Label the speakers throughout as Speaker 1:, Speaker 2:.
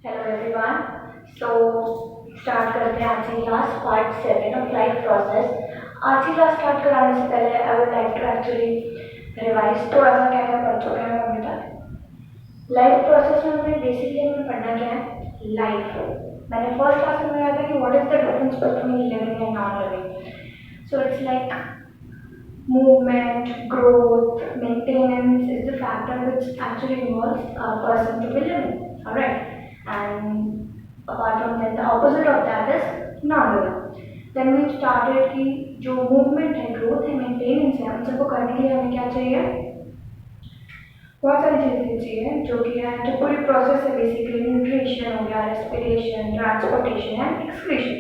Speaker 1: Hello everyone. So start करते हैं आज की class part 7 of life process. आज की क्लास स्टार्ट कराने से पहले I would like to actually revise थोड़ा सा क्या क्या पढ़ चुके हैं अभी तक। लाइफ प्रोसेस में हमें बेसिकली पढ़ना क्या है, लाइफ। मैंने फर्स्ट क्लास में बताया था कि what is the difference between living and non living. So it's like movement, growth, maintenance is the factor which actually involves a person to be living. Alright. And apart from that, the opposite of that is non-living. Then we started कि जो movement है, growth है, maintenance है, उन सबको करने के लिए हमें क्या चाहिए, बहुत सारी चीज़ें चाहिए जो कि है जो पूरी प्रोसेस है। बेसिकली न्यूट्रिशन हो गया, रेस्पिरेशन, ट्रांसपोर्टेशन एंड एक्सक्रीशन।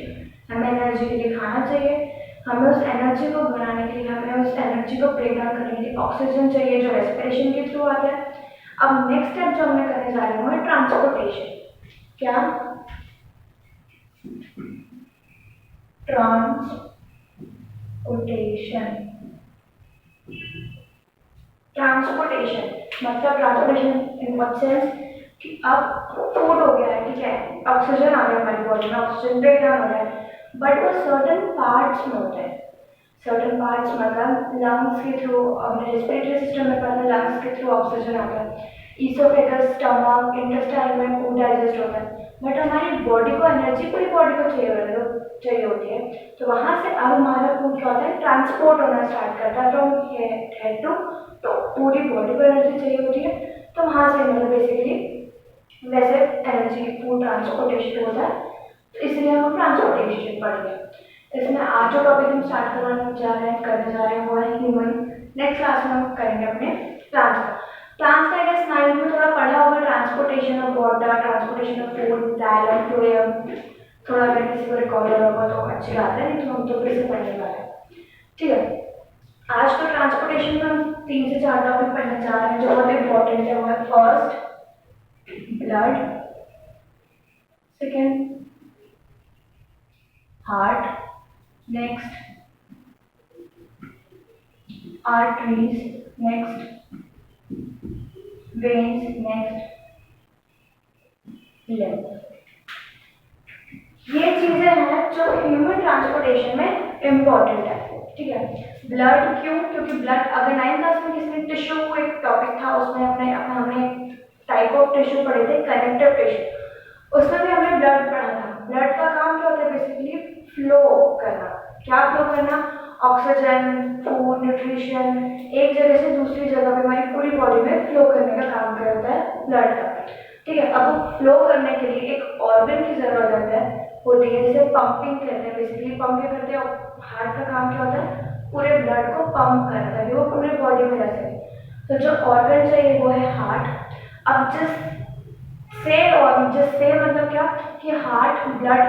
Speaker 1: हमें एनर्जी के लिए खाना चाहिए, हमें उस एनर्जी को बनाने के लिए, हमें उस एनर्जी को ब्रेक डाउन करने के लिए ऑक्सीजन चाहिए जो रेस्पिरेशन के थ्रू आता है। अब नेक्स्ट स्टेप जो हमें करने जा रहे हैं वो है ट्रांसपोर्टेशन। क्या? ट्रांसपोर्टेशन मतलब ट्रांसपोर्टेशन इन व्हाट सेंस कि अब फूड हो गया है, ठीक है, ऑक्सीजन आ गया हमारी बॉडी में, ऑक्सीजन ब्रेक डाउन हो रहा है, बट वो सर्टन पार्ट्स में होता है। सर्टन पार्ट्स मतलब लंग्स के थ्रू, अपने रेस्पिरेटरी सिस्टम में पढ़ना, लंग्स के थ्रू ऑक्सीजन आता है, ईसोफेगस, स्टमक, इंटेस्टाइन में फूड डाइजेस्ट होता है। बट हमारी बॉडी को एनर्जी पूरी बॉडी को चाहिए होती है, तो वहाँ से अब हमारा फूड क्या होता है, ट्रांसपोर्ट होना स्टार्ट करता है फ्रॉम हेड टू, तो पूरी बॉडी को एनर्जी चाहिए होती है, तो वहाँ से मतलब बेसिकली वैसे एनर्जी फूड ट्रांसपोर्टेशन होता है, तो इसलिए हम ट्रांसपोर्टेशन पढ़ेंगे। इसमें आज जो टॉपिक हम स्टार्ट करने जा रहे हैं वो है ह्यूमन। नेक्स्ट क्लास में हम करेंगे अपने प्लांट्स का। प्लांट्स का अगर नाइन्थ में थोड़ा पढ़ा होगा, transportation of water, transportation of food, xylem, phloem, थोड़ा अगर किसी को रिकॉर्डर होगा तो अच्छी बात है, नहीं तो हम तो फिर से पढ़ने वाले हैं। ठीक है, आज तो ट्रांसपोर्टेशन में हम 3 से 4 टॉपिक पढ़ने जा रहे हैं जो बहुत इंपॉर्टेंट है। वो है first blood, second heart, next arteries, next veins, next lymph। ये चीजें हैं जो ह्यूमन ट्रांसपोर्टेशन में इम्पोर्टेंट है। ठीक है, ब्लड क्यों? क्योंकि ब्लड, अगर 9th क्लास में किसी ने टिश्यू को एक टॉपिक था, उसमें हमने टाइप ऑफ टिश्यू पढ़े थे, कनेक्टिव टिश्यू, उसमें भी हमने ब्लड पढ़ा था। ब्लड का काम क्या होता है, बेसिकली फ्लो करना। क्या फ्लो करना? ऑक्सीजन, फूड, न्यूट्रिशन एक जगह से दूसरी जगह पे हमारी पूरी बॉडी में फ्लो करने का काम करता है ब्लड का। ठीक है, अब फ्लो करने के लिए एक ऑर्गन की जरूरत होती है जिसे पंपिंग कहते हैं। बेसिकली पंप क्या करते हैं, हार्ट का काम क्या होता है, पूरे ब्लड को पंप करता है, वो पूरे बॉडी में रह सके। तो जो ऑर्गन चाहिए वो है हार्ट। अब जिससे मतलब क्या कि हार्ट ब्लड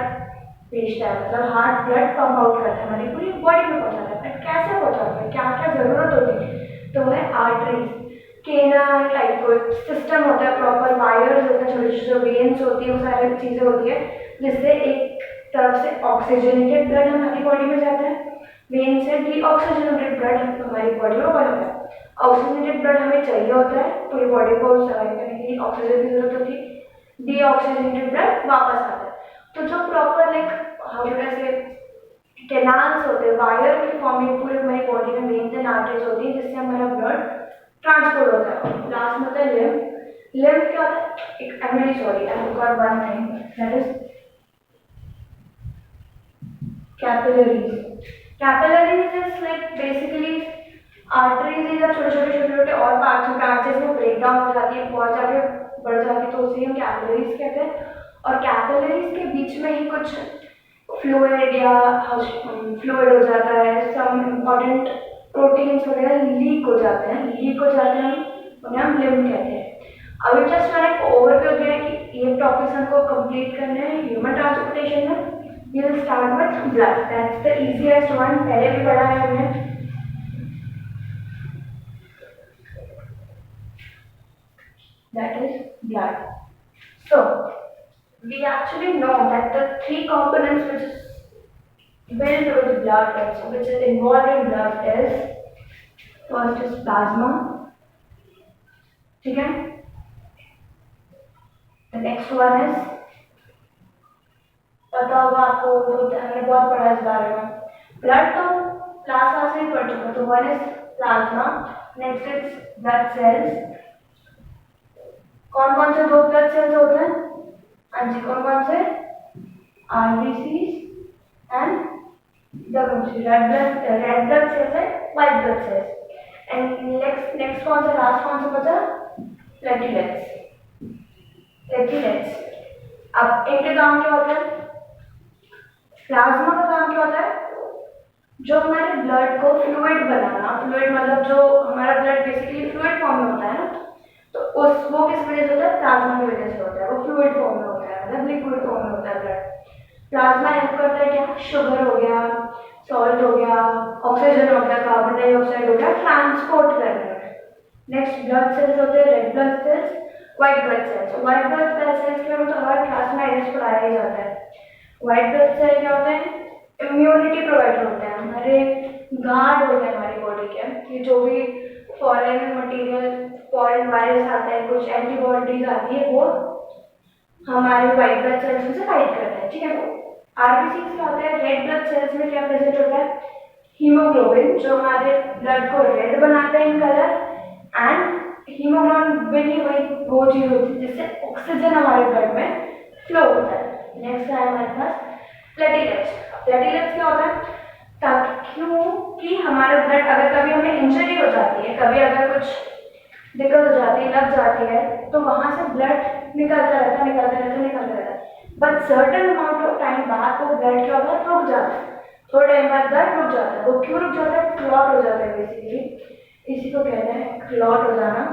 Speaker 1: भेजता है, मतलब हार्ट ब्लड पंप आउट करता है, हमारी पूरी बॉडी में पहुंचाता है। बट कैसे पहुंचाता है, क्या क्या जरूरत होती है, तो वो है आर्टरीज, केनाल टाइप सिस्टम होता है, प्रॉपर वायर्स होते हैं, छोटे छोटे वेन्स होती है, वो सारी चीजें होती है जिससे एक तरफ से ऑक्सीजनेटेड ब्लड हमारी बॉडी में जाता है, वेन से डीऑक्सीजनेटेड ब्लड हमारी बॉडी में बनता है। ऑक्सीजनेटेड ब्लड हमें चाहिए होता है पूरी बॉडी को सर्वाइव करने के लिए, ऑक्सीजन की जरूरत होती है, डीऑक्सीजनेटेड ब्लड वापस आता है। तो जो प्रॉपर ऐसे कैनाल्स होते हैं, वायर की फॉर्मिंग पूरे हमारी बॉडी में वेन्स एंड आर्टरीज होती है जिससे हमारा ब्लड ट्रांसपोर्ट होता है। लास्ट में होता है लिम्फ। लिम्फ क्या होता है, एक I am very sorry, I forgot one thing, that is capillaries. Capillaries is like basically arteries is छोटे छोटे और ब्रांचेस में ब्रेक डाउन हो जाती है, बहुत जाके बढ़ जाती है, तो उसे हम कैपिलरीज कहते हैं। और कैपिलरीज के बीच में ही कुछ फ्लूइड हो जाता है, सम इम्पॉर्टेंट प्रोटीन्स वगैरह लीक हो जाते हैं, उन्हें हम लिम्फ कहते हैं। अभी जस्ट मैंने एक ओवरव्यू दिया है कि ये टॉपिक्स हमको कंप्लीट करने हैं ह्यूमन ट्रांसपोर्टेशन में। We will start with blood, that's the easiest one, पहले भी पढ़ा है हमने। That is blood. So we actually know that the 3 components which is built with blood, which is involved in blood, is first is plasma. ठीक है, the next one is पता होगा आपको, तो हमने बहुत पढ़ा इस बारे में। ब्लड तो क्लास क्लास में पढ़ चुका, तो one is plasma, next is blood cells. कौन कौन से दो ब्लड सेल्स होते हैं? हाँ जी, कौन कौन से? RBC and WBC, red blood cells and white blood cells. And next कौन सा, लास्ट कौन सा बचा? प्लेटलेट्स। प्लेटलेट्स। अब इनके काम क्या होता है? प्लाज्मा का काम क्या होता है? जो हमारे ब्लड को फ्लूइड बनाना, फ्लूइड मतलब जो हमारा ब्लड बेसिकली फ्लूइड फॉर्म में होता है ना, तो उस वो किस वजह से होता है? प्लाज्मा की वजह से होता है। वो फ्लूइड फॉर्म में होता है, मतलब लिक्विड फॉर्म में होता है ब्लड। प्लाज्मा हेल्प करता है क्या? शुगर हो गया, सॉल्ट हो गया, ऑक्सीजन हो गया, कार्बन डाइऑक्साइड हो गया, ट्रांसपोर्ट करने में। नेक्स्ट ब्लड सेल्स होते हैं, red blood cells, white blood cells. White blood cells के बारे में तो हर क्लास में आईएस पढ़ाया ही जाता है। व्हाइट ब्लड सेल क्या होते हैं? इम्यूनिटी प्रोवाइडर होते हैं, हमारे गार्ड होते हैं हमारी बॉडी के, कि जो भी फॉरेन मटेरियल, फॉरेन वायरस आते हैं, कुछ एंटीबॉडीज आती है, वो हमारे व्हाइट ब्लड सेल्स से फाइट करते हैं, ठीक है। आरबीसी क्या होता है? रेड ब्लड सेल्स में क्या प्रेजेंट होता है? हीमोग्लोबिन, जो हमारे ब्लड को रेड बनाते हैं इन कलर। एंड हीमोग्लोबिन ही वो चीज होती है जिससे ऑक्सीजन हमारे ब्लड में फ्लो होता है। नेक्स्ट है हमारे पास प्लेटलेट्स। प्लेटलेट्स क्या होता है? क्योंकि हमारा ब्लड, अगर कभी हमें इंजरी हो जाती है, कभी अगर कुछ दिक्कत हो जाती है, लग जाती है, तो वहां से ब्लड निकलता रहता है। But certain amount of time बाद वो ब्लड क्या होता है? रुक जाता है। थोड़े टाइम बाद ब्लड रुक जाता है। वो क्यों रुक जाता है? क्लॉट हो जाता है बेसिकली। इसी को कहते हैं क्लॉट हो जाना।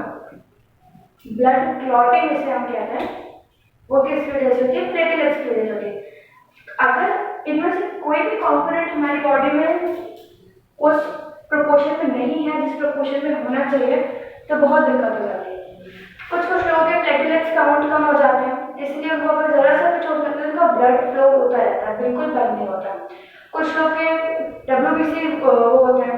Speaker 1: ब्लड क्लॉटिंग इसे हम कहते हैं। वो किसकी वजह से होती है? प्लेटलेट्स की वजह से होती है। अगर इनमें से कोई भी कंपोनेंट हमारी बॉडी में उस प्रोपोर्शन में नहीं है जिस प्रोपोर्शन में होना चाहिए, तो बहुत दिक्कत हो जाती है। कुछ लोगों के प्लेटलेट्स काउंट कम हो जाते हैं, इसलिए उनको अगर जरा सा भी चोट लगती है, उनका ब्लड फ्लो होता रहता है, बिल्कुल बंद नहीं होता। कुछ लोग के डब्ल्यूबीसी वो होते हैं,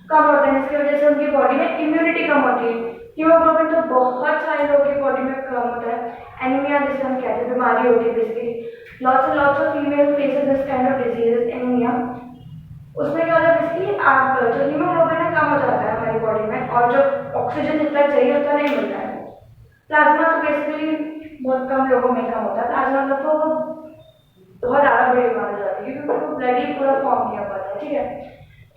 Speaker 1: कम होते हैं, जिसकी वजह से उनकी बॉडी में इम्यूनिटी कम होती है। हीमोग्लोबिन तो बहुत सारे लोगों की बॉडी में कम होता है। एनीमिया जिसे हम कहते हैं, बीमारी होती है basically. Lots of female faces this kind of disease, anaemia. उसमें क्या होता है बेसिकली, आप जो हीमोग्लोबिन है कम हो जाता है हमारी बॉडी में, और जो ऑक्सीजन जितना चाहिए उतना नहीं मिलता है। प्लाज्मा तो बेसिकली बहुत कम लोगों में कम होता है। प्लाज्मा मतलब तो बहुत ज़्यादा बड़ी बीमारी हो जाती है, क्योंकि वो ब्लड ही पूरा फॉर्म किया पाता है, ठीक है।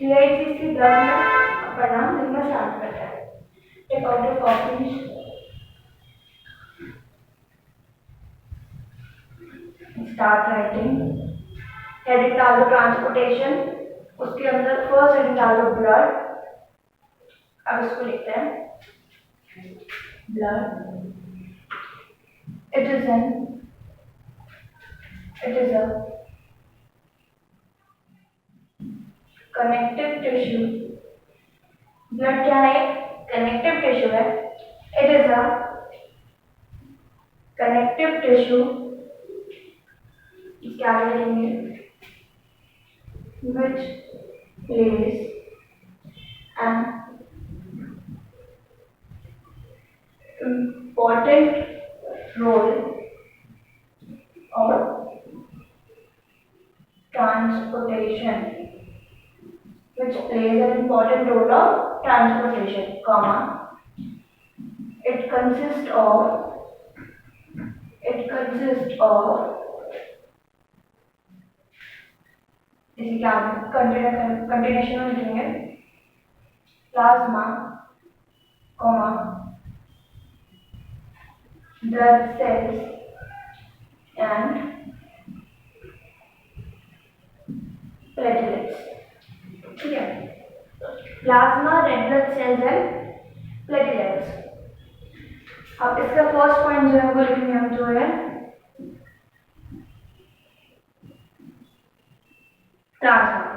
Speaker 1: यही चीज़ की ब्लड में परिणाम लिखना स्टार्ट करता है। Take out the copies, start writing. Heading डाल दो ट्रांसपोर्टेशन, उसके अंदर फर्स्ट हेडिंग डाल दो ब्लड। अब इसको लिखते हैं blood. It is a connective tissue. Blood क्या है? कनेक्टिव टिश्यू है। It is a connective tissue. क्या करेंगे? Which plays an important role of transportation, which plays an important role of transportation, comma, it consists of इसी क्या continuation में लिखेंगे plasma, comma, blood cells and platelets, ठीक है। Plasma, red blood cells and platelets. अब इसका first point जो है वो लिखेंगे हम, जो है प्लाज्मा।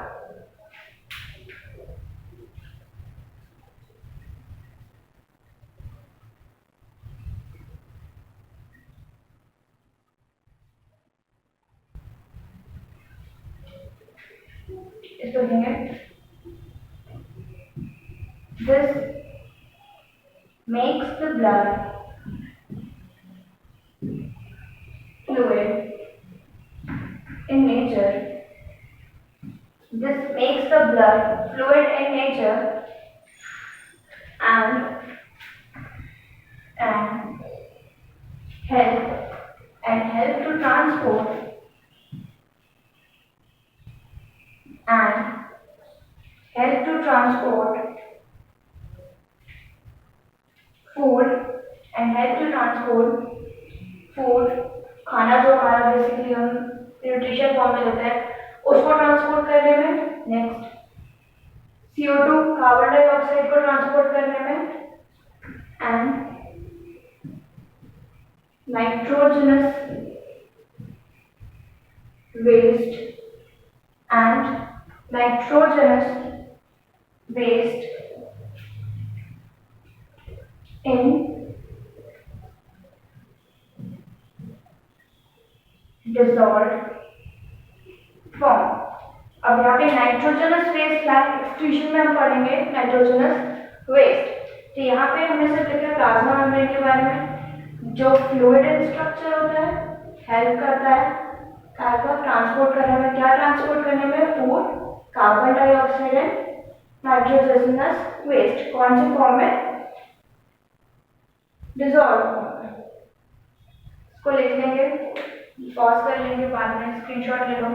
Speaker 1: इसको लिखेंगे this makes the blood fluid in nature. This makes the blood fluid in nature and and help help to transport and help to transport food help to transport food खाना जो हमारा बेसिकली हम nutrition form में लेते हैं उसको transport करने में। नेक्स्ट CO2 कार्बन डाइऑक्साइड को ट्रांसपोर्ट करने में and nitrogenous waste and nitrogenous waste in dissolved form। अब यहाँ पे नाइट्रोजनस वेस्ट क्या है, एक्सक्रीशन में हम पढ़ेंगे नाइट्रोजनस वेस्ट। तो यहाँ पे हमने सिर्फ लिखा प्लाज्मा मेम्ब्रेन के बारे में, जो फ्लूइड स्ट्रक्चर होता है, हेल्प करता है कार्बन ट्रांसपोर्ट करने में। क्या ट्रांसपोर्ट करने में? Food, carbon dioxide and nitrogenous waste. कौन से फॉर्म में? डिसॉल्व फॉर्म में। इसको लिख लेंगे, पॉज कर लेंगे, बाद में स्क्रीनशॉट ले लो।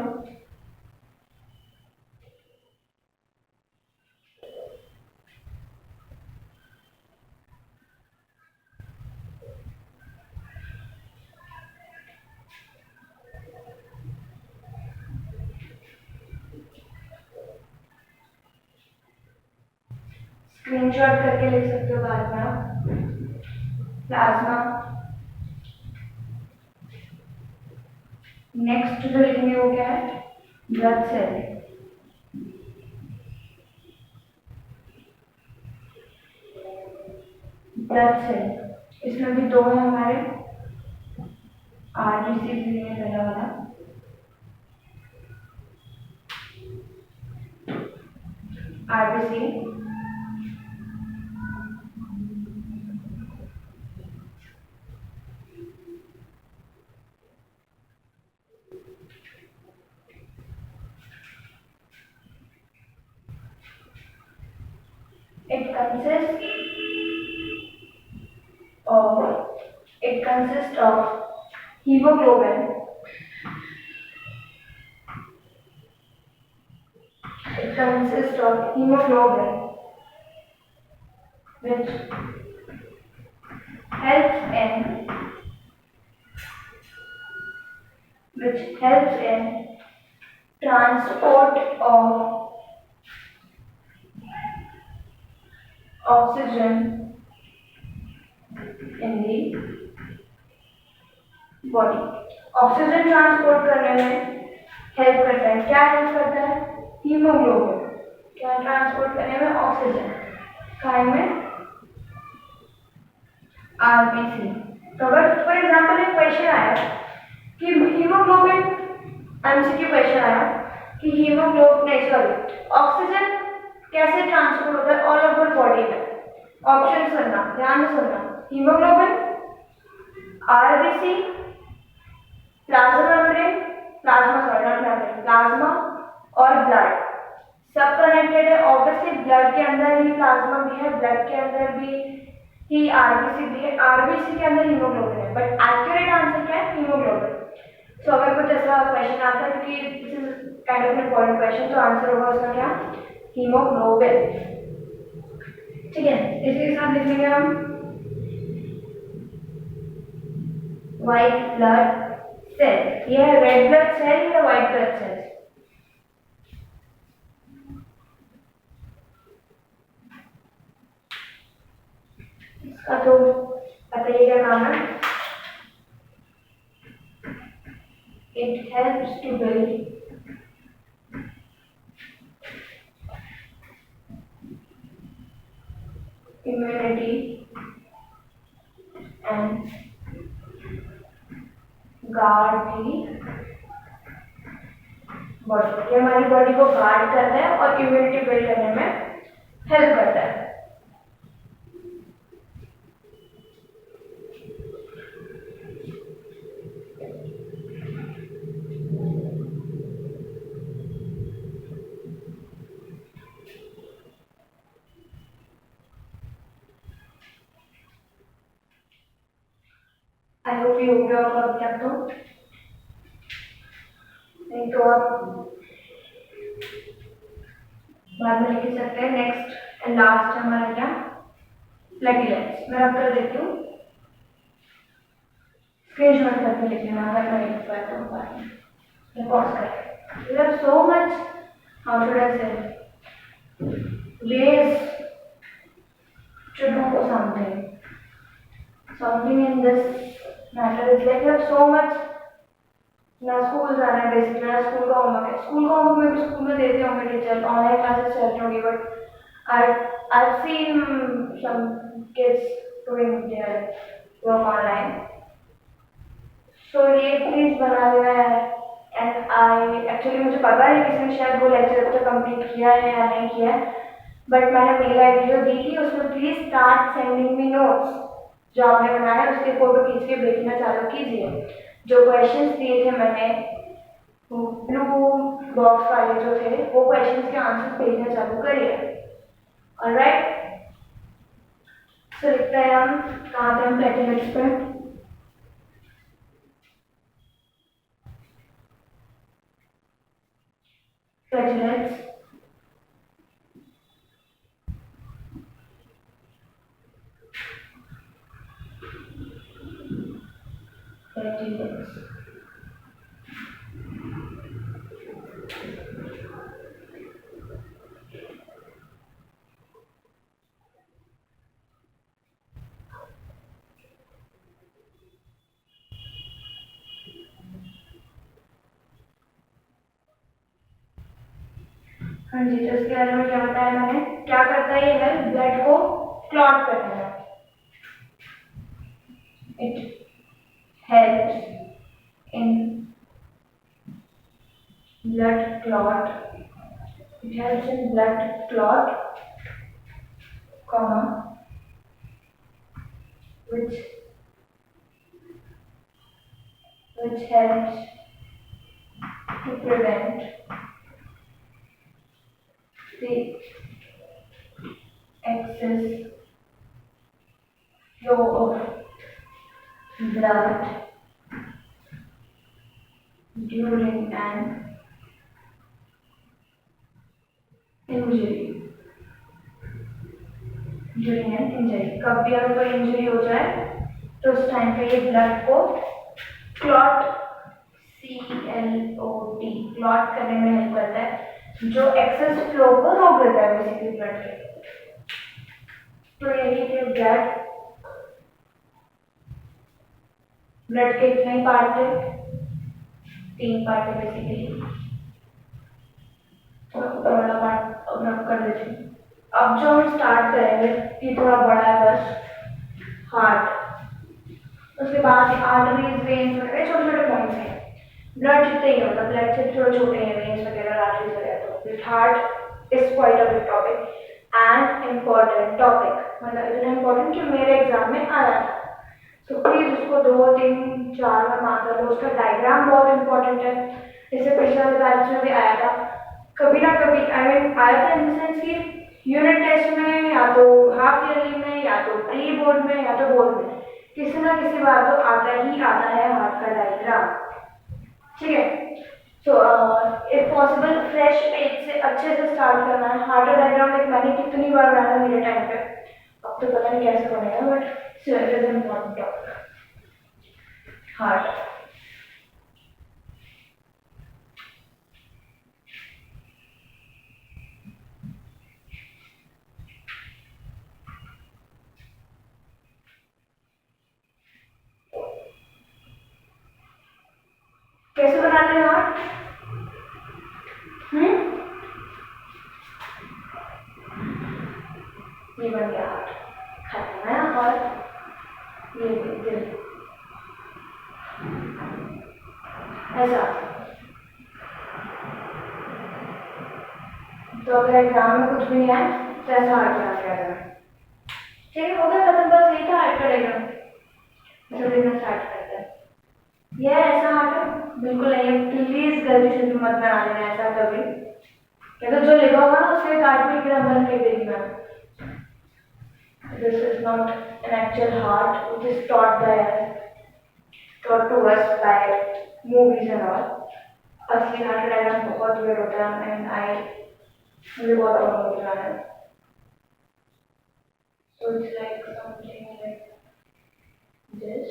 Speaker 1: स्क्रीनशॉट करके लिख सकते हो बाद में आप। प्लाज्मा। नेक्स्ट जो लिखेंगे वो क्या है? Blood cell. ब्लड सेल इसमें भी दो है हमारे, RBC भी है पहला वाला, RBC it consists of hemoglobin, which helps in transport of oxygen in the body. Oxygen transport करने में हेल्प करता है। क्या हेल्प करता है? हीमोग्लोबिन। क्या ट्रांसपोर्ट करने में? ऑक्सीजन। काय में? RBC। तो अगर फॉर एग्जांपल एक क्वेश्चन आया कि हीमोग्लोबिन, MCQ क्वेश्चन आया कि हीमोग्लोबिन ऑक्सीजन कैसे ट्रांसपोर्ट होता है ऑल ओवर बॉडी में। ऑप्शन सुनना, ध्यान से सुनना। हीमोग्लोबिन, RBC, प्लाज्मा और ब्लड सब कनेक्टेड है। ऑब्वियसली ब्लड के अंदर ही प्लाज्मा भी है, ब्लड के अंदर भी ही RBC भी है, RBC के अंदर हीमोग्लोबिन है, बट एक्यूरेट आंसर क्या है? हीमोग्लोबिन। सो अगर कुछ ऐसा क्वेश्चन आता है कि this is kind of important question, तो आंसर होगा उसका क्या? हीमोग्लोबिन। ठीक है, इसी के साथ लिख लेंगे हम व्हाइट ब्लड सेल। ये है रेड ब्लड सेल या व्हाइट ब्लड सेल? इसका तो बताइए क्या नाम है? It helps to build immunity and guard the body. ये हमारी बॉडी को गार्ड करता है और इम्यूनिटी बिल्ड करने में हेल्प करता है। भी हो गया होगा अभी तक तो, नहीं तो आप बाद में लिख सकते हैं। नेक्स्ट एंड लास्ट हमारा क्या, प्लेटलेट्स। मैं अब कर देती हूँ, स्क्रीनशॉट करके लिख लेना अगर मैं लिख पाया तो बाद में रिकॉर्ड करें। There are so much, how should I say, ways to do something in this matter is like you have so much। ना स्कूल जाना है बेसिकली, ना स्कूल का होमवर्क है। स्कूल का होमवर्क में भी स्कूल में देते होंगे टीचर, ऑनलाइन क्लासेस चल रही होंगी, but I've seen some kids doing their work online, so ये प्लीज बना देना है। एंड आई एक्चुअली मुझे पता है किसी ने शायद वो लेक्चर अब तक कंप्लीट किया है या नहीं किया है, बट मैंने मेल आई डी जो दी थी उसमें please start sending me notes. जो आपने बनाया उसके फोटो खींच के भेजना चालू कीजिए। जो क्वेश्चंस दिए थे मैंने ब्लू बॉक्स वाले जो थे, वो क्वेश्चंस के आंसर भेजना चालू करिए। ऑलराइट, सो लिखते हैं हम, कहाँ थे हम, प्लेटलेट्स पे। प्लेटलेट्स, प्लेटलेट्स, हाँ जी। तो इसके बारे में क्या बताया मैंने, क्या करता है ये है, ब्लड को क्लॉट करने में it helps in blood clot, it helps in blood clot, comma, which helps to prevent the excess flow of blood during an injury। कब भी अगर कोई इंजरी हो जाए तो उस टाइम पे ये ब्लड को क्लॉट, CLOT, क्लॉट करने में हेल्प करता है, जो एक्सेस फ्लो को रोक देता है बेसिकली ब्लड के। तो यही थे ब्लड के कितने पार्ट थे, 3 पार्ट है बेसिकली। तो पहला पार्ट अब रब कर देते हैं। अब जो हम स्टार्ट करेंगे ये थोड़ा बड़ा है, बस हार्ट, उसके बाद आर्टरीज, वेन्स वगैरह छोटे छोटे पॉइंट्स हैं। ब्लड जितने ही होता है, ब्लड से थोड़े छोटे हैं वेन्स वगैरह, आर्टरीज वगैरह। तो heart is quite a big topic and important topic, मतलब इतना इम्पोर्टेंट कि मेरे एग्जाम में आया था। तो प्लीज उसको 2, 3, 4 में मार्क कर लो। उसका डायग्राम बहुत इंपॉर्टेंट है, इससे पिछले वाले बैच में भी आया था, कभी ना कभी आई मीन आया था इन द सेंस कि यूनिट टेस्ट में या तो हाफ ईयरली में या तो प्री बोर्ड में या तो बोर्ड में, किसी ना किसी बार तो आता ही आता है हार्ट का डायग्राम। ठीक है, so if possible fresh page से अच्छे से स्टार्ट करना है। हार्ट का डायग्राम लाइक मैंने कितनी बार बनाया मेरे टाइम पे, अब तो पता नहीं कैसे बनेगा, but it is important topic heart. कैसे बनाते हैं हार्ट? ये बन गया हार्ट, खत्म है। और ये दिल, ऐसा। तो अगर एग्जाम में कुछ भी नहीं आए तो ऐसा हार्ट बना के आएगा। ठीक है, हो गया खत्म, बस यही था हार्ट का डायग्राम। जल्दी में स्टार्ट करते हैं। यह ऐसा हार्ट है, बिल्कुल नहीं है, प्लीज गलती से भी मत बना देना ऐसा कभी, क्या तो जो लिखा होगा ना उसके काट में एक नंबर लिख देगी ma'am. This is not an actual heart which is taught by us. taught to us by movies and all. असली हार्ट डायग्राम बहुत weird होता है and I मुझे बहुत प्रॉब्लम होती है. So it's like something like this.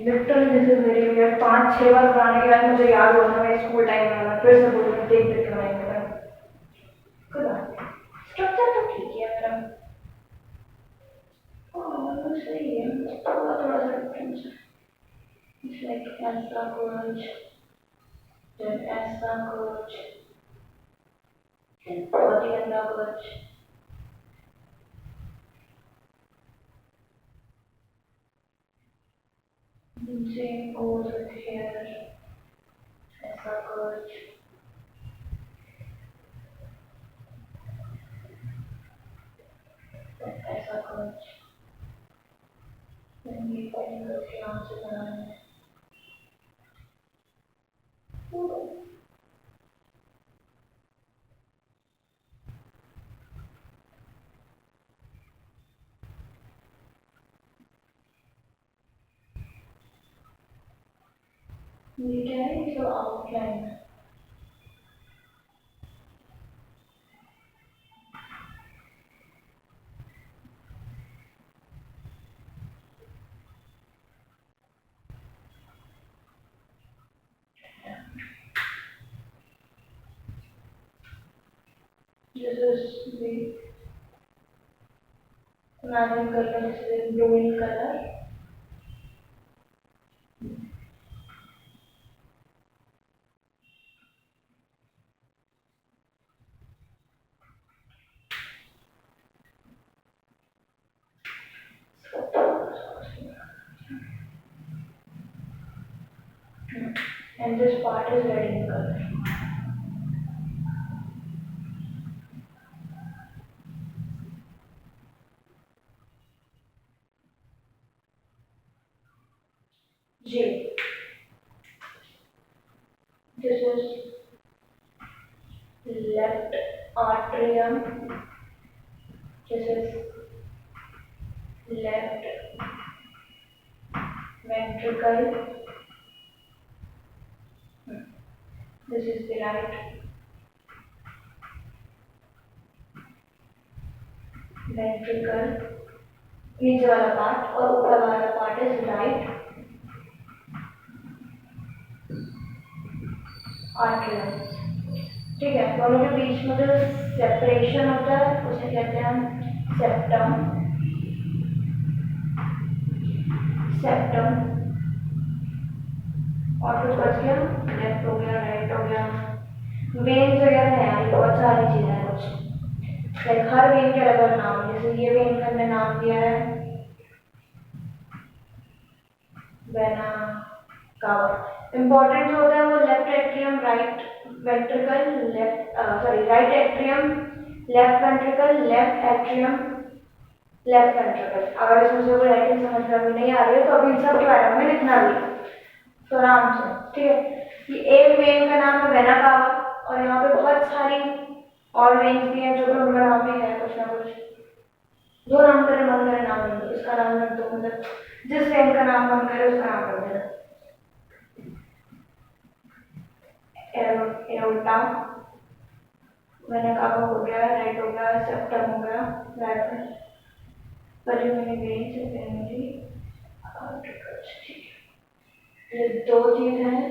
Speaker 1: Literally this is very weird. 5-6 बार बनाने के बाद मुझे याद हुआ ना मैं स्कूल टाइम में मैं फिर से बोल रही देख देख के बनाएंगे. कोई बात नहीं, स्ट्रक्चर तो ठीक है मेरा. हाँ सही है, थोड़ा थोड़ा सा डिफरेंस है. इट्स लाइक ऐसा कुछ देन ऐसा कुछ देन बहुत ही गंदा कुछ. Same goes with here. ऐसा कुछ. ऐसा कुछ. ये पेन के नाम से बनाना है. ये क्या है? ये सब आउटलाइन है. This is the imagine color. This is blue in color. And this part is red in color. J. This is left atrium. This is left ventricle. This is the right ventricle. नीचे वाला part और ऊपर वाला part is right atrium. ठीक है, दोनों के बीच में जो सेपरेशन होता है उसे कहते हैं हम सेप्टम. सेप्टम. और कुछ बच गया? लेफ्ट हो गया, राइट हो गया. वेन्स वगैरह है यार, बहुत सारी चीजें हैं कुछ. लाइक हर वेन के अलग अलग नाम है. जैसे ये वेन का हमने नाम दिया है वेना कावा. इम्पोर्टेंट जो होता है वो left atrium right ventricle left right atrium left ventricle left atrium left ventricle. अगर इसमें से कोई राइटिंग समझ में अभी नहीं आ रही है तो अभी सब डायग्राम में लिखना भी तो आराम से. ठीक है, ये एक वेन का नाम है वेना कावा और यहाँ पे बहुत सारी और वेन्स भी हैं जो भी उनका नाम भी है कुछ ना कुछ. जो नाम करे मन करे नाम रख दो. इसका नाम रख दो, मतलब जिस वेन का नाम मन करे उसका नाम रख देना. एरोटा वेना कावा हो गया, राइट हो गया, सेप्टम हो गया, राइट पल्मोनरी वेन्स पल्मोनरी आर्टरियल्स. ठीक है, ये दो चीज हैं.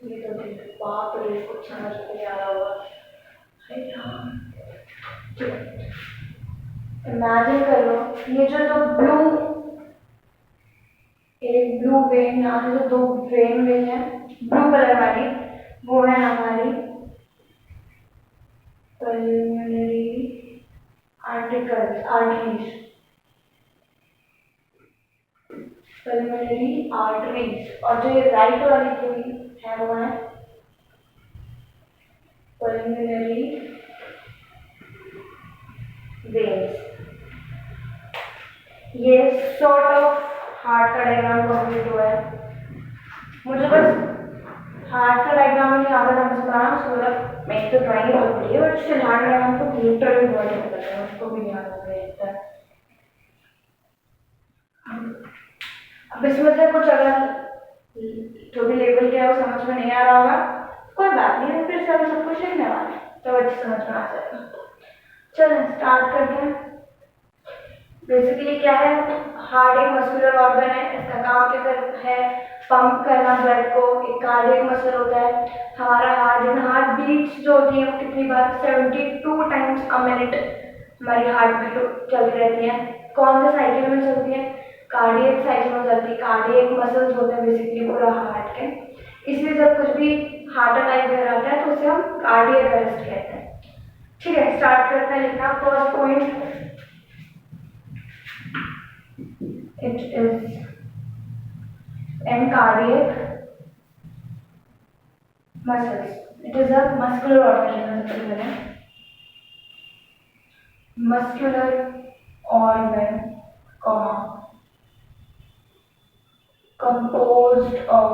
Speaker 1: ये तो चीज बाप रे कुछ समझ में नहीं आ रहा होगा. इमेजिन कर लो ये जो ब्लू एक ब्लू ब्लू वेन, यहाँ से जो दो वेन वेन है ब्लू कलर वाली, वो है हमारी पल्मोनरी आर्टरीज, पल्मोनरी आर्टरीज। और जो ये राइट वाली पूरी है वो है पल्मोनरी वेन्स। ये सॉर्ट ऑफ हार्ट का डायग्राम कंप्लीट हुआ है। मुझे बस हार्ट का डायग्राम नहीं आता था समझाना, उसको मतलब मैं तो ड्राइंग बहुत बड़ी है, बट स्टिल हार्ट डायग्राम तो लिटरली बहुत डिफिकल्ट है, उसको भी नहीं आता था। अब इसमें से कुछ अगर जो भी लेवल किया है वो समझ में नहीं आ रहा होगा, कोई बात नहीं, फिर से सब कुछ लिखने वाला है तो अच्छी समझ में आ जाएगा। चलो स्टार्ट करते हैं। बेसिकली क्या है, हार्ट एक मस्कुलर ऑर्गन है, इसका काम क्या है, पंप करना ब्लड को। एक कार्डियक मसल होता है हमारा हार्ट बीट्स जो होती है वो कितनी बार 72 टाइम्स अ मिनट हमारी हार्ट बीट चलती रहती है। कौन से साइकिल में चलती है, कार्डियक साइकिल में चलती है। कार्डियक मसल्स होते हैं बेसिकली पूरा हार्ट के, इसलिए जब कुछ भी हार्ट अटैक वगैरह आता है तो उसे हम कार्डियक अरेस्ट कहते हैं। ठीक है, स्टार्ट करते हैं लिखना। First point, it is an cardiac muscles. It is a muscular organism. Muscular organ, composed of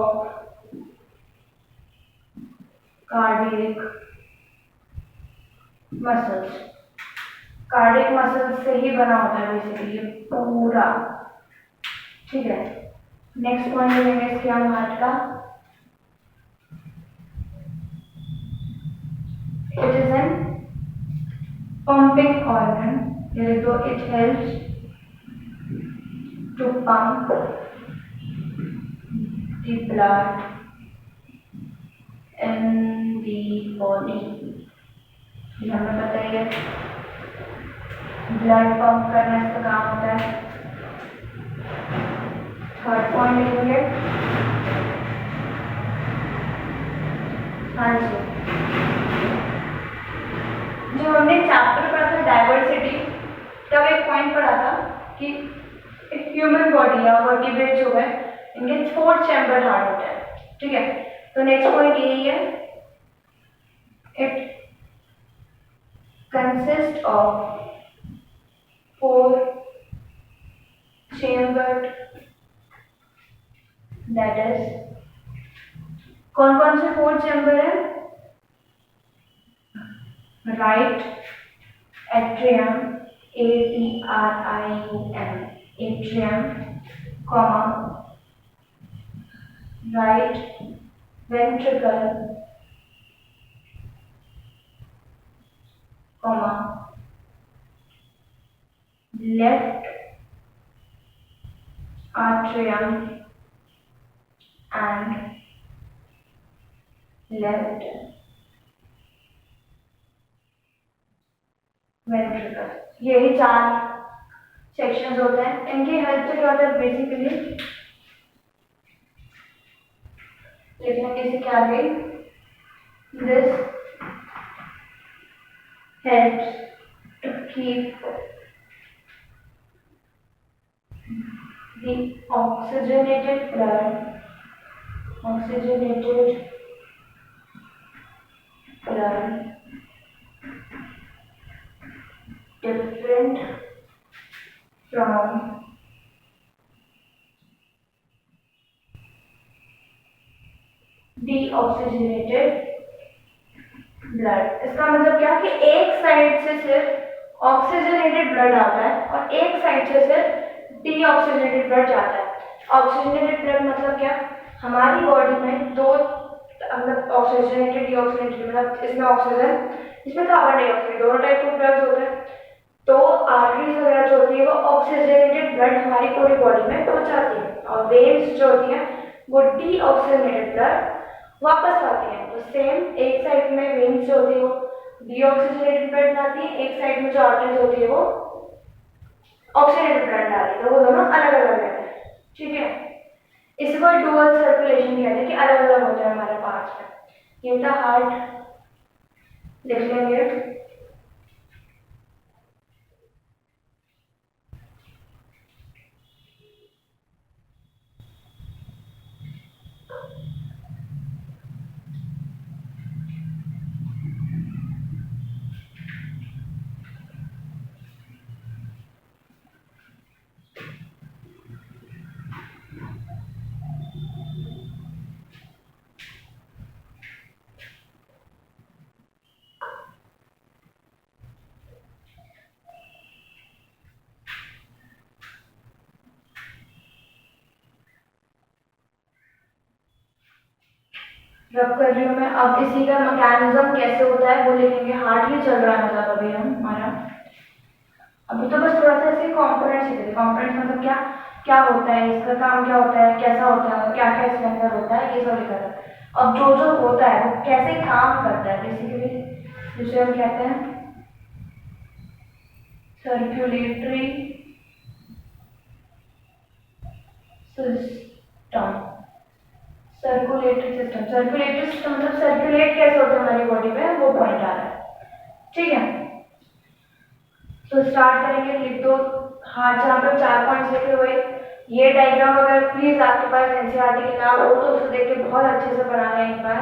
Speaker 1: cardiac muscles. Cardiac muscles से ही बना होता है बेसिकली पूरा। ठीक है, नेक्स्ट पॉइंट लेंगे इसके हम हार्ट का। It is an pumping organ, ये दो, it helps to pump the blood in the body. ये हमें पता ही है, ब्लड पंप करना इसका काम होता है। थर्ड पॉइंट लिखेंगे, हाँ जी, जो हमने चैप्टर पढ़ा था डाइवर्सिटी, तब एक पॉइंट पढ़ा था कि एक ह्यूमन बॉडी या वर्टिब्रेट जो है इनके 4 चैम्बर हार्ट होते हैं। ठीक है, तो नेक्स्ट पॉइंट यही है, it consist of 4 chambered, that is, कौन कौन से 4 चैम्बर है, right atrium, ATRIUM, atrium, comma, right ventricle, comma, left atrium and left ventricle। यही 4 सेक्शंस होते हैं। इनकी हेल्प से क्या होता है, बेसिकली लिखने की क्या गई, this helps to keep the oxygenated blood different from deoxygenated blood। इसका मतलब क्या कि एक साइड से सिर्फ ऑक्सीजनेटेड ब्लड आता है और एक साइड से सिर्फ डीऑक्सीजनेटेड ब्लड जाता है। ऑक्सीजनेटेड ब्लड मतलब क्या, हमारी बॉडी में 2 मतलब ऑक्सीजनेटेड डीऑक्सीजनेटेड, मतलब इसमें ऑक्सीजन इसमें कार्बन डाइऑक्साइड, दोनों टाइप के ब्लड होते हैं। तो आर्टरीज वगैरह जो होती है वो ऑक्सीजनेटेड ब्लड हमारी पूरी बॉडी में पहुंचाती है, और वेन्स जो होती है वो डीऑक्सीजनेटेड ब्लड वापस आती है। तो सेम एक साइड में वेन्स जो होती है वो डीऑक्सीजनेटेड ब्लड जाती है, एक साइड में जो आर्टरीज होती है वो ऑक्सीजनेटेड ब्लड डालती है, तो वो दोनों अलग अलग रहते हैं। ठीक है, इसको डुअल सर्कुलेशन कहते हैं कि अलग अलग होता है हमारे पार्ट्स में। ये था हार्ट, लिख लेंगे। रब कर रही हूँ मैं। अब इसी का मैकेनिज्म कैसे होता है वो लिखेंगे। हार्ट ही चल रहा है मतलब अभी हमारा। अभी तो बस थोड़ा सा इसके कॉम्पोनेंट्स लिख देते। कॉम्पोनेंट्स मतलब क्या क्या होता है, इसका काम क्या होता है, कैसा होता है, क्या क्या इसके अंदर होता है, ये सब लिखा था। अब जो जो होता है वो कैसे काम करता है बेसिकली, जिसे हम कहते हैं circulatory system. Circulatory system, circulatory system मतलब सर्कुलेट कैसे होता है हमारी बॉडी में, वो पॉइंट आ रहा है। ठीक है, तो स्टार्ट करेंगे। लिख दो। हाँ, जहाँ पे 4 पॉइंट्स लिखे हुए, ये डायग्राम अगर प्लीज आपके पास एनसीईआरटी की ना हो तो उसे देख के बहुत अच्छे से बना लें एक बार।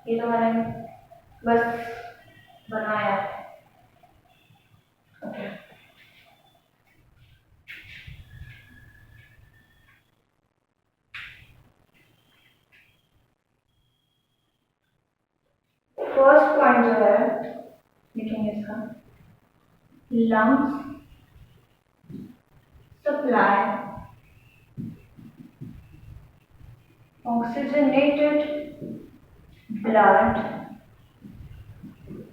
Speaker 1: ये तो मैंने बस बनाया है। ओके, फर्स्ट पॉइंट जो है लिखेंगे इसका, lungs supply oxygenated blood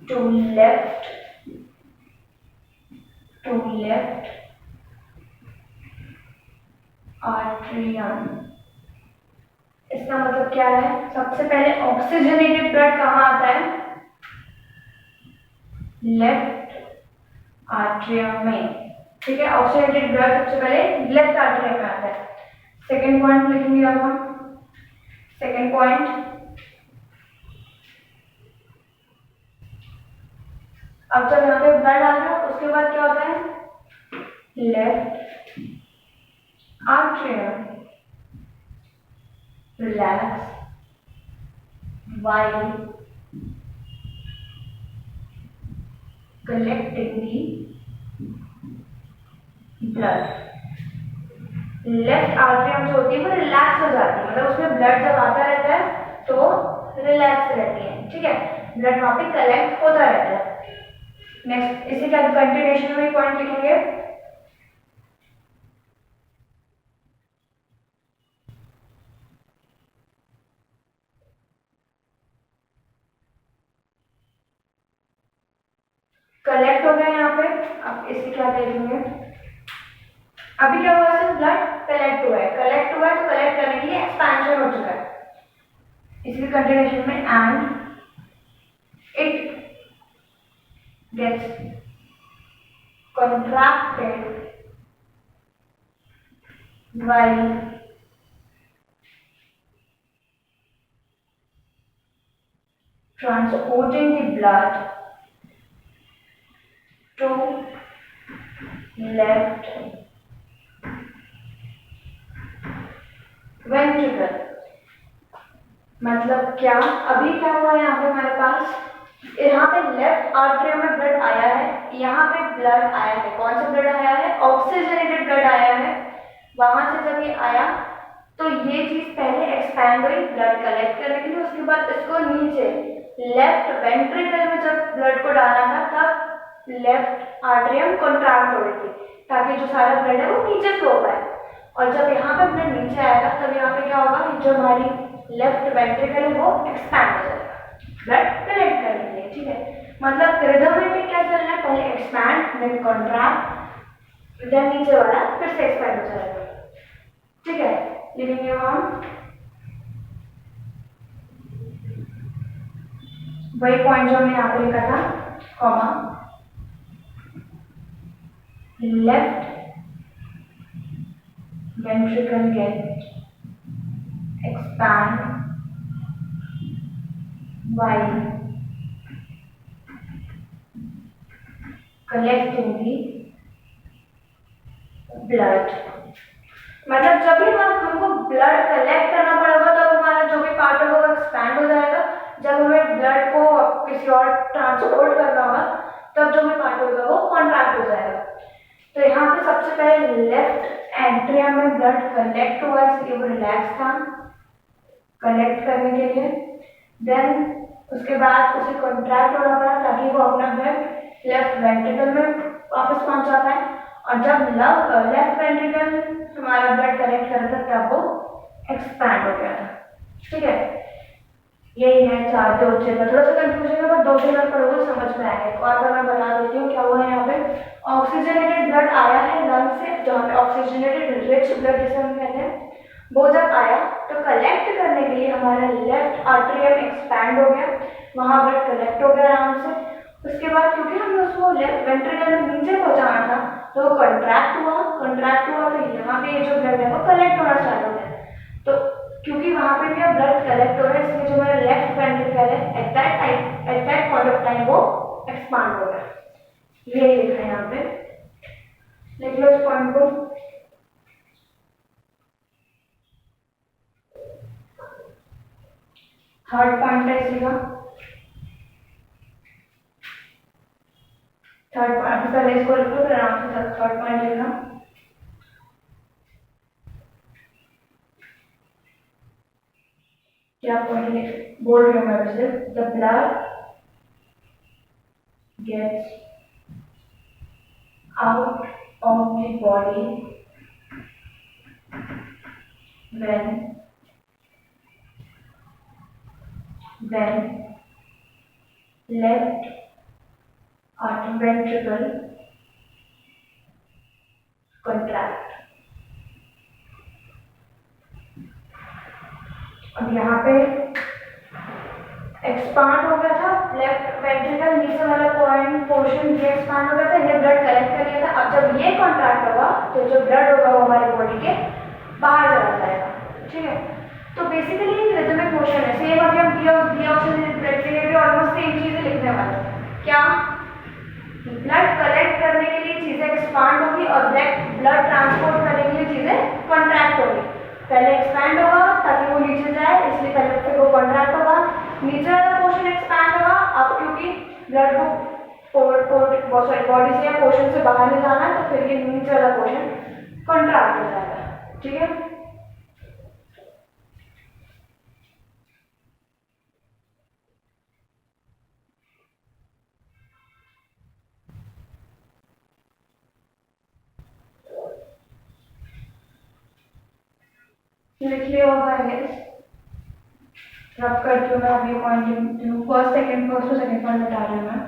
Speaker 1: to left atrium। इसका मतलब क्या है, सबसे पहले ऑक्सीजनेटेड ब्लड कहाँ आता है, लेफ्ट आर्ट्रियम में। ठीक है, ऑक्सीजनेटेड ब्लड सबसे पहले लेफ्ट आर्ट्रियम में आता है। सेकेंड पॉइंट लिखेंगे अब हम। सेकेंड पॉइंट, अब जब यहाँ पे ब्लड आ गया उसके बाद क्या होता है, left atrium relax while collecting the blood। Left atrium जो होती है वो रिलैक्स हो जाती है, मतलब उसमें ब्लड जब आता रहता है तो रिलैक्स रहती है। ठीक है, ब्लड वहां पे कलेक्ट होता रहता है। नेक्स्ट, इसी का कंटिन्यूएशन में पॉइंट लिखेंगे। कलेक्ट हो गया यहाँ पे। अब इसे क्या देखेंगे, अभी क्या हुआ है, ब्लड कलेक्ट हुआ है। कलेक्ट हुआ है तो कलेक्ट करने के लिए एक्सपेंशन हो चुका है। इसकी कंटिन्यूएशन में, and it gets contracted while transporting the blood to left ventricle। मतलब क्या, अभी क्या हुआ है यहाँ पे हमारे पास, यहाँ पे लेफ्ट आर्टरी में ब्लड आया है, यहाँ पे ब्लड आया है। कौन सा ब्लड आया है, ऑक्सीजनेटेड ब्लड आया है। वहां से जब ये आया तो ये चीज पहले एक्सपैंड हुई ब्लड कलेक्ट करने के लिए, उसके बाद इसको नीचे लेफ्ट वेंट्रिकल में जब ब्लड को डालना था तब लेफ्ट आर्टरियम कॉन्ट्रैक्ट हो रही थी ताकि जो सारा ब्लड है वो नीचे फ्लो पाए। और जब यहाँ पे ब्लड नीचे आएगा तब यहाँ पे क्या होगा, जो हमारी लेफ्ट वेंट्रिकल है वो एक्सपैंड हो जाएगा ब्लड कलेक्ट करने के लिए। ठीक है, मतलब रिदम में क्या चलना है, पहले एक्सपैंड देन कॉन्ट्रैक्ट देन नीचे वाला फिर से एक्सपैंड हो जाएगा। ठीक है, लिखेंगे हम वही पॉइंट जो हमने यहाँ पे लिखा था, comma left ventricle get expand while collecting the blood। मतलब जब भी हमको ब्लड कलेक्ट करना पड़ेगा तब हमारा जो भी पार्ट होगा वो एक्सपैंड हो जाएगा। जब हमें ब्लड को किसी और ट्रांसपोर्ट करना होगा तब जो भी पार्ट होगा वो कॉन्ट्रैक्ट हो जाएगा। तो यहाँ पे सबसे पहले लेफ्ट एंट्रियम में ब्लड कलेक्ट हुआ, इसलिए वो रिलैक्स था कलेक्ट करने के लिए। देन उसके बाद उसे कॉन्ट्रैक्ट होना पड़ा ताकि वो अपना ब्लड लेफ्ट वेंट्रिकल में वापस पहुंचा पाए। और जब लेफ्ट वेंट्रिकल हमारा ब्लड कलेक्ट कर रहा था तब वो एक्सपैंड हो गया था। ठीक है, यही है 4 2 6 का। थोड़ा सा कंफ्यूजन है, बट 2 बार पढ़ोगे समझ में आएगा। और बार मैं बता देती हूँ क्या हुआ है। यहाँ पे ऑक्सीजनेटेड ब्लड आया है लंग से, जहाँ पे ऑक्सीजनेटेड रिच ब्लड जिसे हम कहते हैं, वो जब आया तो कलेक्ट करने के लिए हमारा लेफ्ट आर्टरियम एक्सपैंड हो गया, वहाँ ब्लड कलेक्ट हो गया आराम से। उसके बाद क्योंकि हमने उसको लेफ्ट वेंट्रिकल में नीचे पहुँचाना था तो कंट्रैक्ट हुआ तो यहाँ पे जो ब्लड है वो कलेक्ट होना स्टार्ट हो गया। तो क्योंकि वहाँ पे भी अब ब्लड कलेक्ट हो रहा है, इसलिए जो मेरा लेफ्ट वेंट्रिकल है at that point of time वो एक्सपांड हो गया। ये लिखा है यहाँ पे, लिख लो इस पॉइंट को। थर्ड पॉइंट है इसी का। थर्ड पॉइंट पहले इसको लिख लो, फिर आराम से थर्ड पॉइंट लिखना। क्या पॉइंट बोल रही हूँ मैं वैसे, the blood gets out of the body when left ventricle contract। अब यहाँ पे एक्सपांड हो गया था लेफ्ट वेंट्रिकल, नीचे वाला पोर्शन ये एक्सपांड हो गया था, ये ब्लड कलेक्ट कर लिया था। अब जब ये कॉन्ट्रैक्ट होगा तो जो ब्लड होगा वो हमारी बॉडी के बाहर चला जाएगा। ठीक है, तो बेसिकली एक रिदमिक मोशन है। सेम अभी हम डीऑक्सीजनेटेड ब्लड के लिए भी ऑलमोस्ट सेम चीजें लिखने वाले हैं। क्या ब्लड कलेक्ट करने के लिए चीजें एक्सपांड होगी और ब्लड ट्रांसपोर्ट करने के लिए चीजें कॉन्ट्रैक्ट होगी। पहले एक्सपैंड होगा ताकि वो नीचे जाए, इसलिए पहले फिर वो कॉन्ट्रैक्ट होगा, नीचे वाला पोर्शन एक्सपैंड होगा। अब क्योंकि ब्लड को बॉडी से या पोर्शन से बाहर ले जाना है तो फिर ये नीचे वाला पोर्शन कॉन्ट्रैक्ट हो जाएगा। ठीक है, लिख लिया होगा आई गेस। रब करती हूँ मैं अभी पॉइंट फर्स्ट सेकंड पॉइंट बता रही हूँ मैं।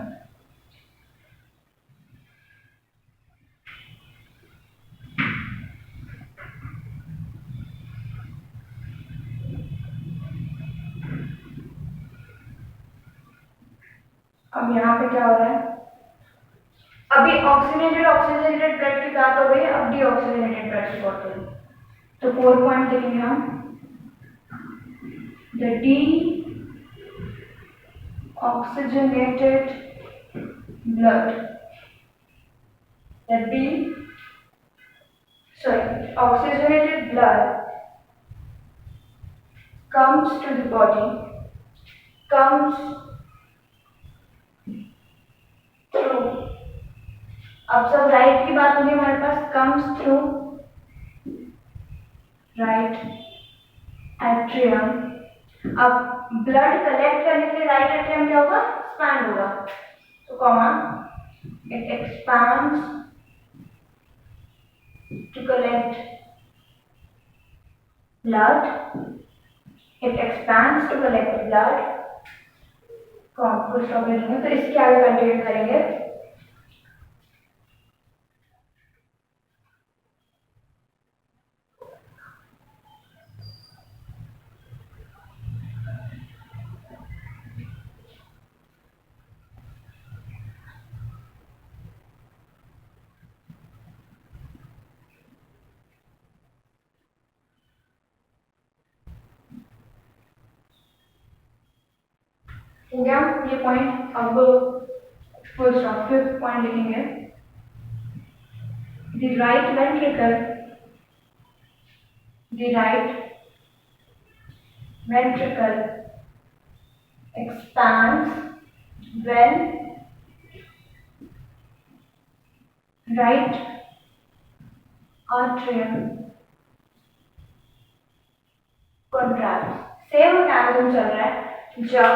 Speaker 1: अब यहाँ पे क्या हो रहा है, अभी ऑक्सीजनेटेड ब्लड की बात हो गई, अब डीऑक्सीजनेटेड ब्लड की बात हो गई। तो 4 पॉइंट देखेंगे हम। The deoxygenated blood, oxygenated blood comes to the body, comes through, अब सब राइट की बात होगी हमारे पास, comes through right atrium। अब ब्लड कलेक्ट करने के लिए राइट एट्रियम क्या होगा, एक्सपैंड होगा। तो comma it expands to collect blood, it expands to collect blood. तो इसके आगे कंटिन्यू करेंगे। हो गया ये पॉइंट। अब फुल स्टॉप, फिफ्थ पॉइंट लिखेंगे। The right ventricle, the right ventricle expands when right atrium contracts। Same mechanism चल रहा है। जब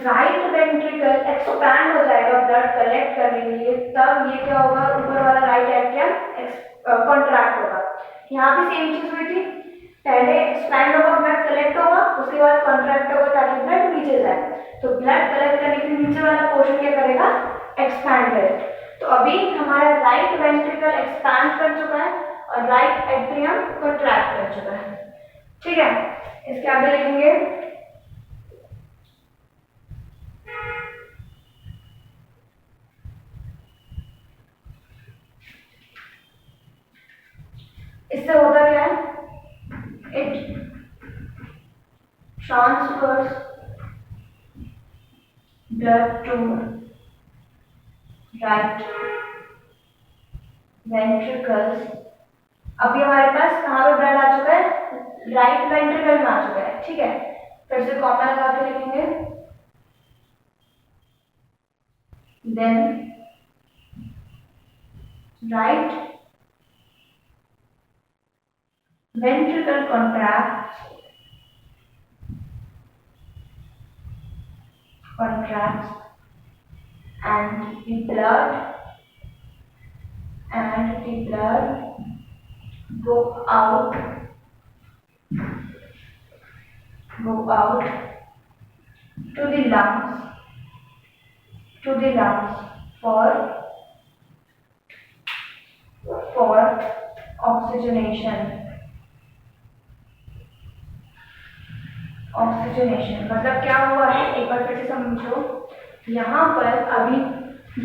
Speaker 1: राइट वेंट्रिकल एक्सपैंड हो जाएगा ब्लड कलेक्ट करने के लिए, तब ये क्या होगा, ऊपर वाला राइट एट्रियम कॉन्ट्रैक्ट होगा। यहाँ भी सेम चीज हुई थी, पहले एक्सपैंड होगा, ब्लड कलेक्ट होगा, उसके बाद कॉन्ट्रैक्ट होगा ताकि ब्लड नीचे जाए। तो ब्लड कलेक्ट करने के लिए नीचे वाला पोर्शन क्या करेगा, एक्सपैंड करेगा। तो अभी हमारा राइट वेंट्रिकल एक्सपैंड कर चुका है और राइट एट्रियम कॉन्ट्रैक्ट कर चुका है। ठीक है, इसके आगे लिखेंगे इससे होता क्या है, it transfers blood to right ventricles। अभी हमारे पास कहाँ पे ब्लड आ चुका है, राइट वेंट्रिकल में आ चुका है। ठीक है, फिर से कॉमा लगा के लिखेंगे, then right ventricle contracts and the blood go out to the lungs for oxygenation. मतलब क्या हुआ है, एक बार फिर से समझो। यहाँ पर अभी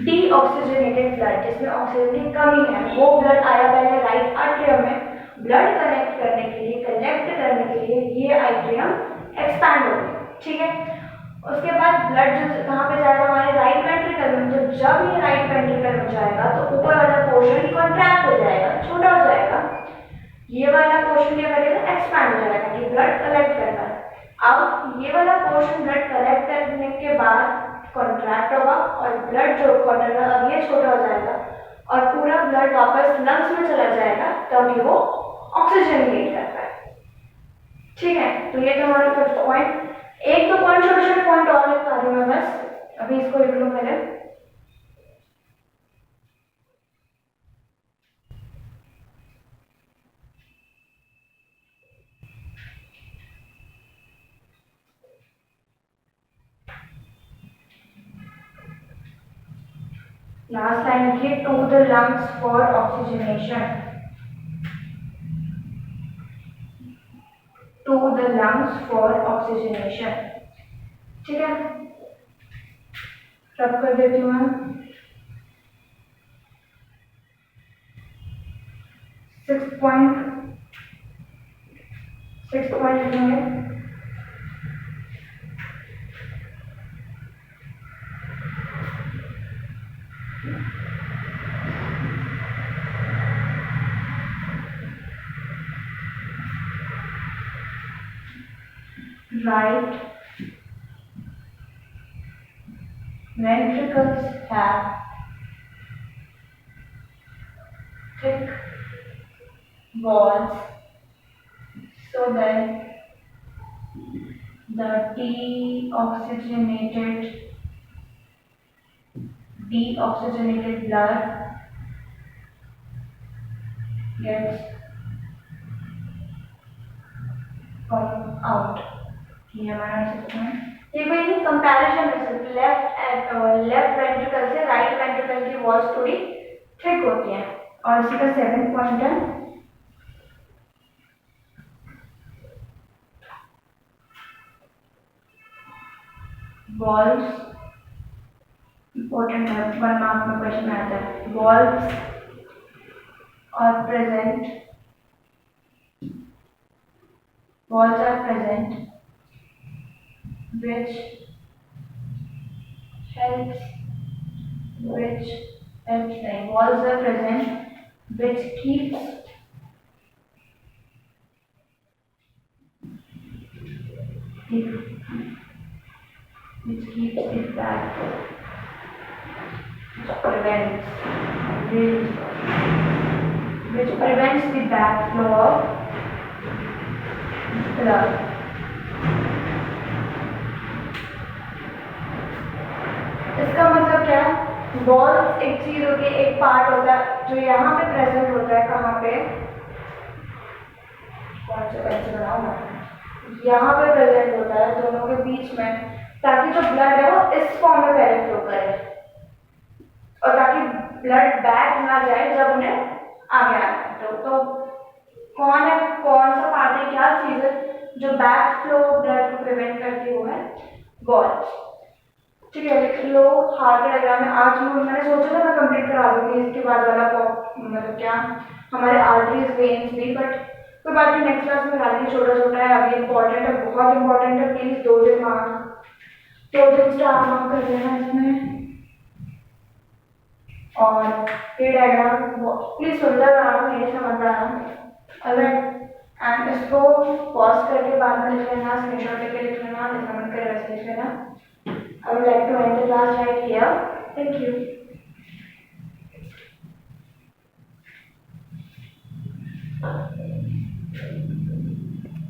Speaker 1: डीऑक्सीजनेटेड ब्लड, जिसमें ऑक्सीजन की कमी है, वो ब्लड आया पहले राइट आर्टरियम में। ब्लड कलेक्ट करने के लिए, कलेक्ट करने के लिए ये आर्टरियम एक्सपैंड हो गई। ठीक है, उसके बाद ब्लड जो कहाँ पे जाएगा, हमारे राइट वेंट्रिकल में। तो जब ये राइट वेंट्रिकल में जाएगा तो ऊपर वाला पोर्शन कॉन्ट्रैक्ट हो जाएगा, छोटा हो जाएगा। ये वाला पोर्शन क्या करेगा, एक्सपैंड हो जाएगा कि ब्लड कलेक्ट कर पाए। अब ये वाला पोर्शन ब्लड कलेक्ट करने के बाद कॉन्ट्रैक्ट होगा और ब्लड जो कॉन्ट्रैक्ट, अब ये छोटा हो जाएगा और पूरा ब्लड वापस लंग्स में चला जाएगा, तभी वो ऑक्सीजन लीड कर पाए। ठीक है, तो ये तो हमारा फर्स्ट पॉइंट। एक तो पॉइंट, छोटे छोटे पॉइंट और लिख पा रही हूँ मैं बस, अभी इसको लिख लूँ पहले। लास्ट लाइन लिखिए, to the lungs for oxygenation, to the lungs for oxygenation. ठीक है, रब कर देती हूँ मैं। 6 पॉइंट लिखेंगे। Right ventricles have thick walls so that the deoxygenated blood gets pumped out। ये हमारा सिस्टम है। ये कोई नहीं, कंपैरिजन है सिर्फ। लेफ्ट वेंट्रिकल से राइट वेंट्रिकल की वॉल्स थोड़ी थिक होती है। और इसी का 7th पॉइंट है, वॉल्स इंपॉर्टेंट है, 1 मार्क में क्वेश्चन आता है। Walls are present which helps which helps like was the present which keeps it which keeps it back, prevents which, which prevents the backflow of blood. इसका मतलब क्या है? Ball एक चीज होती है, एक पार्ट होता है जो यहाँ पे प्रेजेंट होता है, कहाँ पे, कौन से पेन से बनाऊं मैं, यहाँ पे प्रेजेंट होता है दोनों के बीच में, ताकि जो ब्लड है वो इस फॉर्म में पहले फ्लो करे और ताकि ब्लड बैक ना जाए जब उन्हें आगे आना है। तो कौन है, कौन सा पार्ट है, क्या चीज है जो बैक फ्लो ब्लड को प्रिवेंट करती है, वो है बॉल। ठीक है, लिख लो हार्ट के डायग्राम में। आज मैंने सोचा था मैं कंप्लीट करा दूंगी इसके बाद वाला मतलब क्या हमारे आर्टरीज वेन्स भी, बट कोई बात नहीं, नेक्स्ट क्लास में करा देंगे। छोटा छोटा है, अभी इंपॉर्टेंट है, बहुत इंपॉर्टेंट है। प्लीज 2 दिन स्टार मार्क कर देना इसमें। और ये डायग्राम प्लीज सुंदर बनाना, मेरे समझ आना। अगर एंड इसको पॉज करके बाद में लिख लेना, स्क्रीनशॉट लेके लिख लेना, समझ कर वैसे लिख लेना। I would like to end the class right here. Thank you.